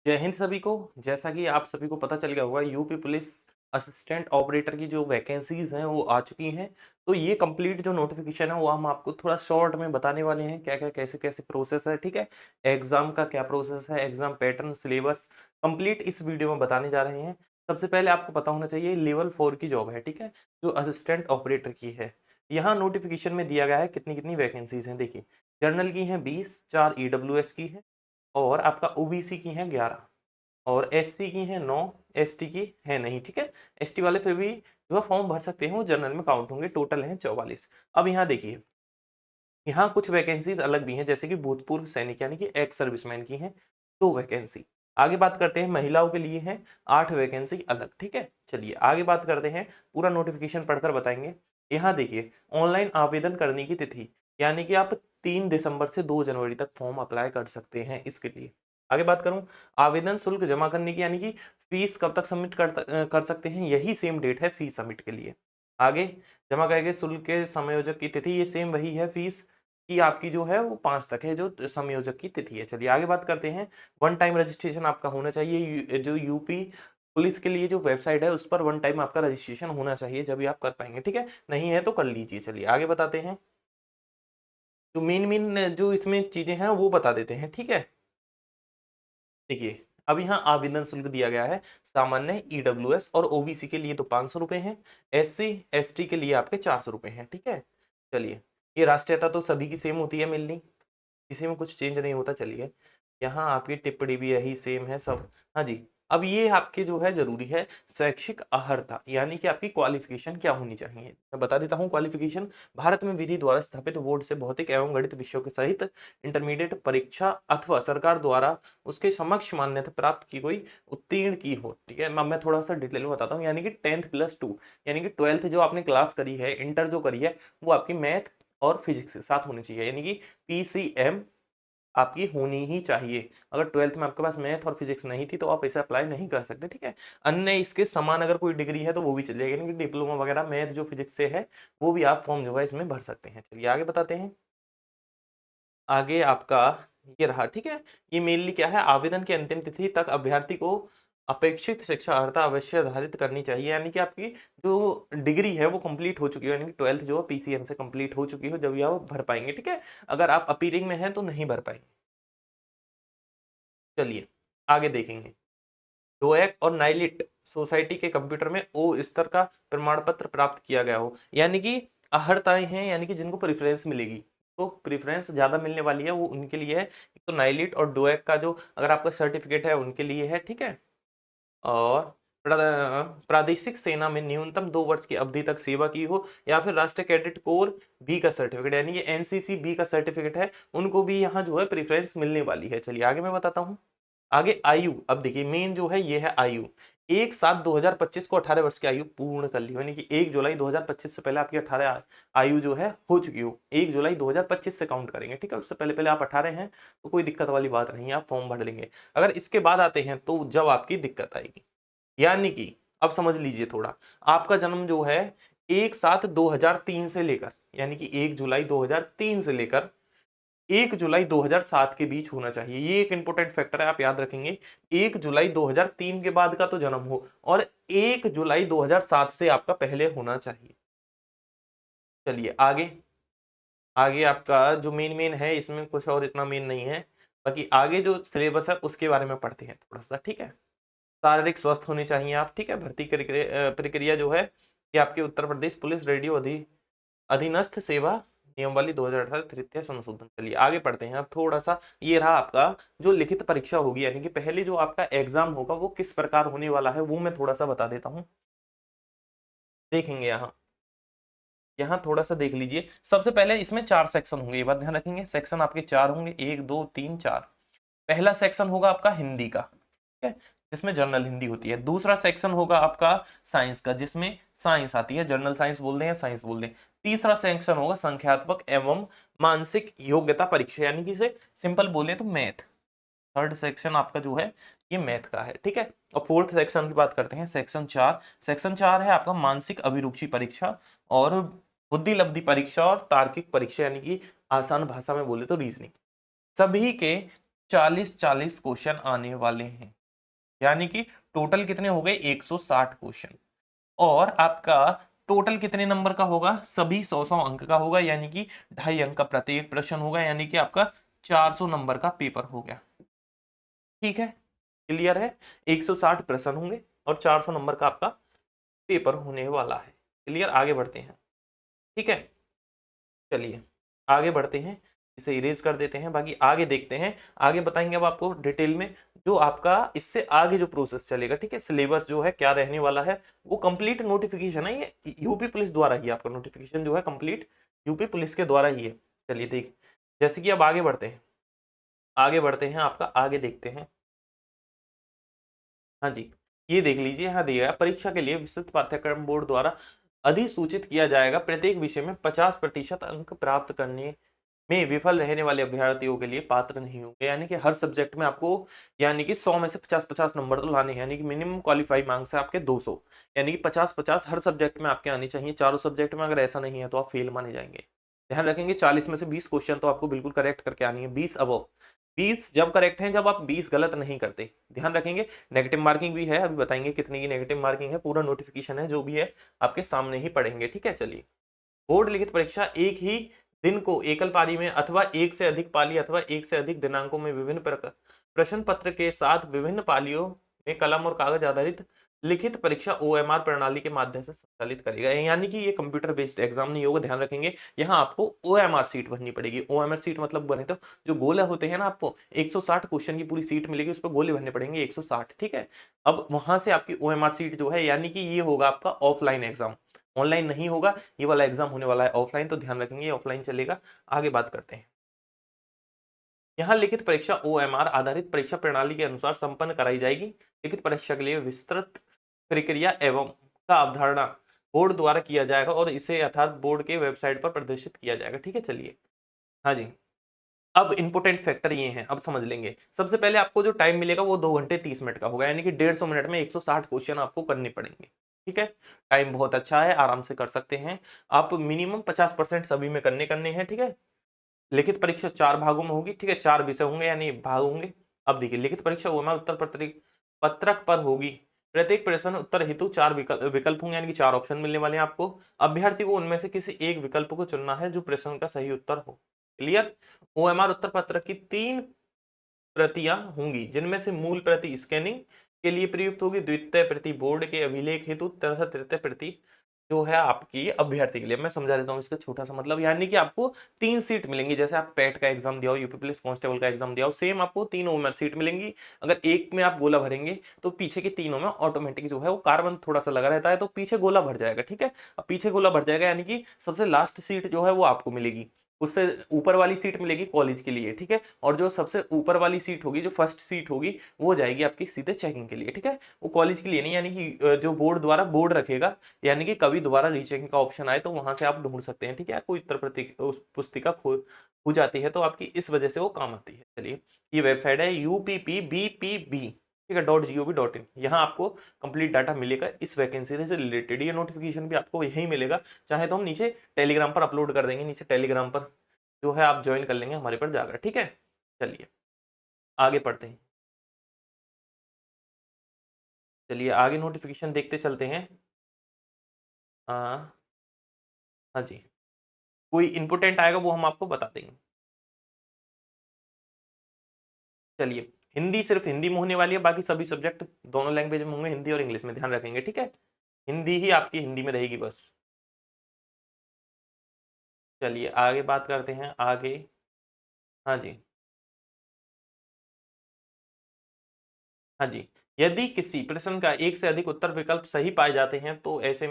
जय हिंद सभी को। जैसा कि आप सभी को पता चल गया होगा, यूपी पुलिस असिस्टेंट ऑपरेटर की जो वैकेंसीज हैं वो आ चुकी हैं। तो ये कंप्लीट जो नोटिफिकेशन है वो हम आपको थोड़ा शॉर्ट में बताने वाले हैं, क्या क्या कैसे कैसे प्रोसेस है। ठीक है, एग्जाम का क्या प्रोसेस है, एग्जाम पैटर्न, सिलेबस कंप्लीट इस वीडियो में बताने जा रहे हैं। सबसे पहले आपको पता होना चाहिए लेवल 4 की जॉब है, ठीक है, जो असिस्टेंट ऑपरेटर की है। यहाँ नोटिफिकेशन में दिया गया है कितनी कितनी वैकेंसीज हैं। देखिए, जनरल की हैं 20, 4 ईडब्ल्यूएस की है और आपका ओबीसी की हैं 11 और एससी की हैं 9, एसटी की है नहीं। ठीक है, एसटी वाले फिर भी जो है फॉर्म भर सकते हैं, वो जनरल में काउंट होंगे। टोटल हैं 44। अब यहाँ देखिए, यहाँ कुछ वैकेंसीज अलग भी हैं, जैसे कि भूतपूर्व सैनिक यानी कि एक्स सर्विसमैन की हैं 2 वैकेंसी। आगे बात करते हैं, महिलाओं के लिए हैं 8 वैकेंसी अलग। ठीक है, चलिए आगे बात करते हैं, पूरा नोटिफिकेशन पढ़कर बताएंगे। यहाँ देखिए, ऑनलाइन आवेदन करने की तिथि यानी कि आप 3 दिसंबर से 2 जनवरी तक फॉर्म अप्लाई कर सकते हैं इसके लिए। आगे बात करूं, आवेदन शुल्क जमा करने की यानी कि फीस कब तक सबमिट कर सकते हैं, यही सेम डेट है फीस सबमिट के लिए। आगे, जमा करें गए शुल्क के समायोजक की तिथि, ये सेम वही है फीस की आपकी जो है वो 5 तक है, जो समायोजक की तिथि है। चलिए आगे बात करते हैं, वन टाइम रजिस्ट्रेशन आपका होना चाहिए। जो यूपी पुलिस के लिए जो वेबसाइट है उस पर वन टाइम आपका रजिस्ट्रेशन होना चाहिए, जब भी आप कर पाएंगे। ठीक है, नहीं है तो कर लीजिए। चलिए आगे बताते हैं, जो मेन मेन जो इसमें चीजें हैं वो बता देते हैं। ठीक है, देखिए, अब यहाँ आवेदन शुल्क दिया गया है। सामान्य, ईडब्ल्यूएस और ओबीसी के लिए तो 500 रुपए हैं, एससी एसटी के लिए आपके 400 रुपए हैं। ठीक है, चलिए, ये राष्ट्रीयता तो सभी की सेम होती है मेनली, किसी में कुछ चेंज नहीं होता। चलिए, यहाँ आपकी टिप्पणी भी यही सेम है सब। हाँ जी, अब ये आपके जो है जरूरी है, शैक्षिक अर्हता यानी कि आपकी क्वालिफिकेशन क्या होनी चाहिए। मैं बता देता हूँ क्वालिफिकेशन। भारत में विधि द्वारा स्थापित बोर्ड से भौतिक एवं गणित विषयों के सहित इंटरमीडिएट परीक्षा अथवा सरकार द्वारा उसके समक्ष मान्यता प्राप्त की कोई उत्तीर्ण की हो। ठीक है, मैं थोड़ा सा डिटेल में बताता हूँ, यानी कि 10th+2 यानी कि 12th जो आपने क्लास करी है, इंटर जो करी है, वो आपकी मैथ और फिजिक्स के साथ होनी चाहिए, यानी कि पीसीएम आपकी होनी ही चाहिए। अगर 12th में आपके पास मैथ और फिजिक्स नहीं थी तो आप इसे अप्लाई नहीं कर सकते। ठीक है, अन्य इसके समान अगर कोई डिग्री है तो वो भी चलेगा, यानी कि डिप्लोमा वगैरह मैथ जो फिजिक्स से है वो भी आप फॉर्म जो है इसमें भर सकते हैं। चलिए आगे बताते हैं, आगे आपका ये रहा। ठीक है, ये मेनली क्या है, आवेदन की अंतिम तिथि तक अभ्यर्थी को अपेक्षित शिक्षा अर्हता अवश्य धारित करनी चाहिए, यानी कि आपकी जो डिग्री है वो कंप्लीट हो चुकी हो, यानी कि 12th जो है पीसीएम से कंप्लीट हो चुकी हो, जब ये आप भर पाएंगे। ठीक है, अगर आप अपीयरिंग में हैं तो नहीं भर पाएंगे। चलिए आगे देखेंगे, डोएक और नाइलिट सोसाइटी के कंप्यूटर में ओ स्तर का प्रमाण पत्र प्राप्त किया गया हो, यानी कि अहर्ताएं हैं, यानी कि जिनको प्रेफरेंस मिलेगी, तो प्रेफरेंस ज्यादा मिलने वाली है वो उनके लिए है। एक तो नाइलिट और डोएक का जो अगर आपका सर्टिफिकेट है उनके लिए है। ठीक है, और प्रादेशिक सेना में न्यूनतम 2 वर्ष की अवधि तक सेवा की हो, या फिर राष्ट्रीय कैडेट कोर बी का सर्टिफिकेट यानी कि एनसीसी बी का सर्टिफिकेट है, उनको भी यहाँ जो है प्रेफरेंस मिलने वाली है। चलिए आगे मैं बताता हूँ, आगे आयु। अब देखिए, मेन जो है ये है आयु। 1/7/2025 को 18 वर्ष की आयु पूर्ण कर ली हो, यानी कि 1 जुलाई 2025 से पहले आपकी 18 आयु जो है हो चुकी हो। 1 जुलाई 2025 से काउंट करेंगे। ठीक है, उससे पहले पहले आप 18 हैं तो कोई दिक्कत वाली बात नहीं है, आप फॉर्म भर लेंगे। अगर इसके बाद आते हैं तो जब आपकी दिक्कत आएगी, यानी कि अब समझ लीजिए थोड़ा, आपका जन्म जो है 1/7/2003 से लेकर, यानी कि 1 जुलाई 2003 से लेकर 1 जुलाई 2007 के बीच होना चाहिए। ये एक इंपॉर्टेंट फैक्टर है, आप याद रखेंगे। 1 जुलाई 2003 के बाद का तो जन्म हो, और 1 जुलाई 2007 से आपका पहले होना चाहिए। चलिए आगे, आगे आपका जो मेन मेन है, इसमें कुछ और इतना मेन नहीं है। बाकी आगे जो सिलेबस है उसके बारे में पढ़ते हैं थोड़ा सा। ठीक है, शारीरिक स्वस्थ होने चाहिए आप। ठीक है, भर्ती प्रक्रिया जो है ये आपके उत्तर प्रदेश पुलिस रेडियो अधीनस्थ सेवा नियमावली 2018 तृतीय संशोधन। चलिए आगे पढ़ते हैं अब थोड़ा सा। ये रहा आपका जो लिखित परीक्षा होगी, यानी कि पहले जो आपका एग्जाम होगा वो किस प्रकार होने वाला है वो मैं थोड़ा सा बता देता हूँ। देखेंगे यहाँ, यहाँ थोड़ा सा देख लीजिए। सबसे पहले इसमें 4 सेक्शन होंगे, ये बात ध्यान रखेंगे। सेक्शन आपके 4 होंगे, 1 2 3 4। पहला सेक्शन होगा आपका हिंदी का, ठीक है, जिसमें जनरल हिंदी होती है। दूसरा सेक्शन होगा आपका साइंस का, जिसमें साइंस आती है, जनरल साइंस बोल दें या साइंस बोल दें। तीसरा सेक्शन होगा संख्यात्मक एवं मानसिक योग्यता परीक्षा, यानी कि इसे सिंपल बोले तो मैथ। थर्ड सेक्शन आपका जो है ये मैथ का है। ठीक है, और फोर्थ सेक्शन की बात करते हैं, सेक्शन 4। सेक्शन 4 है आपका मानसिक अभिरुचि परीक्षा और बुद्धि लब्धि परीक्षा और तार्किक परीक्षा, यानी कि आसान भाषा में बोले तो रीजनिंग। सभी के 40-40 क्वेश्चन आने वाले हैं, यानी कि टोटल कितने हो गए 160 क्वेश्चन। और आपका टोटल कितने नंबर का होगा, सभी 100-100 अंक का होगा, यानी कि 2.5 अंक का प्रत्येक प्रश्न होगा, यानी कि आपका 400 नंबर का पेपर हो गया। ठीक है, क्लियर है। 160 प्रश्न होंगे और 400 नंबर का आपका पेपर होने वाला है। क्लियर, आगे बढ़ते हैं। ठीक है, चलिए आगे बढ़ते हैं, इसे इरेज कर देते हैं, बाकी आगे देखते हैं। आगे बताएंगे अब आपको डिटेल में जो आपका इससे आगे जो प्रोसेस चलेगा। ठीक है, सिलेबस जो है क्या रहने वाला है, वो कंप्लीट नोटिफिकेशन है, ये यूपी पुलिस द्वारा ही आपका नोटिफिकेशन जो है कंप्लीट यूपी पुलिस के द्वारा ही है। चलिए देख, जैसे कि अब आगे बढ़ते हैं, आपका आगे देखते हैं। हाँ जी, ये देख लीजिए, यहाँ दिया है परीक्षा के लिए विस्तृत पाठ्यक्रम बोर्ड द्वारा अधिसूचित किया जाएगा। प्रत्येक विषय में 50% अंक प्राप्त करने में विफल रहने वाले अभ्यर्थियों के लिए पात्र नहीं होंगे, यानी कि हर सब्जेक्ट में आपको, यानी कि 100 में से 50-50 नंबर तो लाने हैं, यानी कि मिनिमम क्वालिफाई मार्क्स है आपके 200, यानी कि 50-50 हर सब्जेक्ट में आपके आने चाहिए, चारों सब्जेक्ट में। अगर ऐसा नहीं है तो आप फेल माने जाएंगे। ध्यान रखेंगे 40 में से 20 क्वेश्चन तो आपको बिल्कुल करेक्ट करके आनी है, 20 अबव। 20 जब करेक्ट है जब आप 20 गलत नहीं करते। ध्यान रखेंगे, नेगेटिव मार्किंग भी है, अभी बताएंगे कितने की नेगेटिव मार्किंग है, पूरा नोटिफिकेशन है जो भी है आपके सामने ही पढ़ेंगे। ठीक है, चलिए। बोर्ड लिखित परीक्षा एक ही दिन को एकल पाली में अथवा एक से अधिक पाली अथवा एक से अधिक दिनांकों में विभिन्न प्रश्न पत्र के साथ विभिन्न पालियों में कलम और कागज आधारित लिखित परीक्षा ओएमआर प्रणाली के माध्यम से संचालित करेगा, यानी कि ये कंप्यूटर बेस्ड एग्जाम नहीं होगा। ध्यान रखेंगे, यहाँ आपको ओएमआर सीट भरनी पड़ेगी। ओएमआर सीट मतलब बने तो जो गोले होते हैं ना, आपको 160 क्वेश्चन की पूरी सीट मिलेगी, उस पर गोले भरने पड़ेंगे 160। ठीक है, अब वहां से आपकी ओएमआर सीट जो है, यानी कि ये होगा आपका ऑफलाइन एग्जाम, ऑनलाइन नहीं होगा। ये वाला एग्जाम होने वाला है ऑफलाइन, तो ध्यान रखेंगे ऑफलाइन चलेगा। आगे बात करते हैं। यहाँ लिखित परीक्षा ओएमआर आधारित परीक्षा प्रणाली के अनुसार संपन्न कराई जाएगी। लिखित परीक्षा के लिए विस्तृत प्रक्रिया एवं का अवधारणा बोर्ड द्वारा किया जाएगा और इसे अर्थात बोर्ड के वेबसाइट पर प्रदर्शित किया जाएगा। ठीक है, चलिए। हाँ जी, अब इंपोर्टेंट फैक्टर ये हैं, अब समझ लेंगे। सबसे पहले आपको जो टाइम मिलेगा वो 2 घंटे 30 मिनट का होगा, यानी कि 150 मिनट में 160 क्वेश्चन आपको करने पड़ेंगे। ठीक है, टाइम बहुत अच्छा है, आराम से कर सकते हैं आप। मिनिमम 50% सभी में करने हैं। ठीक है, लिखित परीक्षा 4 भागों में होगी। ठीक है, 4 विषय होंगे यानी भाग होंगे। अब देखिए, लिखित परीक्षा ओएमआर उत्तर पत्रक पर होगी। प्रत्येक प्रश्न उत्तर हेतु 4 विकल्प होंगे, यानी कि 4 ऑप्शन मिलने वाले हैं आपको। अभ्यर्थी को उनमें से किसी एक विकल्प को चुनना है जो प्रश्न का सही उत्तर हो। क्लियर। ओएमआर उत्तर पत्रक की 3 प्रतियां होंगी, जिनमें से मूल प्रति स्कैनिंग के लिए प्रयुक्त होगी, द्वितीय प्रति बोर्ड के अभिलेख हेतु तथा तृतीय प्रति जो है आपकी अभ्यर्थी के लिए। मैं समझा देता हूँ इसका छोटा सा मतलब, यानी कि आपको 3 सीट मिलेंगी। जैसे आप पेट का एग्जाम दिया हो, यूपी पुलिस कांस्टेबल का एग्जाम दिया हो, सेम आपको 3 ओएमआर सीट मिलेंगी। अगर एक में आप गोला भरेंगे तो पीछे के तीनों में ऑटोमेटिक जो है वो कार्बन थोड़ा सा लगा रहता है, तो पीछे गोला भर जाएगा। ठीक है, अब पीछे गोला भर जाएगा, यानी कि सबसे लास्ट सीट जो है वो आपको मिलेगी। उससे ऊपर वाली सीट मिलेगी कॉलेज के लिए। ठीक है, और जो सबसे ऊपर वाली सीट होगी, जो फर्स्ट सीट होगी, वो जाएगी आपकी सीधे चेकिंग के लिए। ठीक है, वो कॉलेज के लिए नहीं, यानी कि जो बोर्ड द्वारा बोर्ड रखेगा, यानी कि कभी दोबारा रीचेकिंग का ऑप्शन आए तो वहां से आप ढूंढ सकते हैं। ठीक है, कोई उत्तर उस पुस्तिका खो जाती है तो आपकी इस वजह से वो काम आती है। चलिए, ये वेबसाइट है UPPBPB, ठीक है, .gov.in। यहाँ आपको कंप्लीट डाटा मिलेगा इस वैकेंसी से रिलेटेड। ये नोटिफिकेशन भी आपको यही मिलेगा, चाहे तो हम नीचे टेलीग्राम पर अपलोड कर देंगे, नीचे टेलीग्राम पर जो है आप ज्वाइन कर लेंगे हमारे पर जाकर। ठीक है, चलिए आगे पढ़ते हैं। चलिए आगे नोटिफिकेशन देखते चलते हैं। हाँ, हाँ जी, कोई इंपोर्टेंट आएगा वो हम आपको बता देंगे। चलिए, हिंदी सिर्फ हिंदी में होने वाली है, बाकी सभी सब्जेक्ट दोनों लैंग्वेज में होंगे, हिंदी और इंग्लिश में। ध्यान रखेंगे, ठीक है, हिंदी ही आपकी हिंदी में रहेगी बस। चलिए आगे बात करते हैं आगे। हाँ जी, हाँ जी, यदि किसी प्रश्न का एक से अधिक उत्तर विकल्प सही पाए जाते हैं तो ऐसे में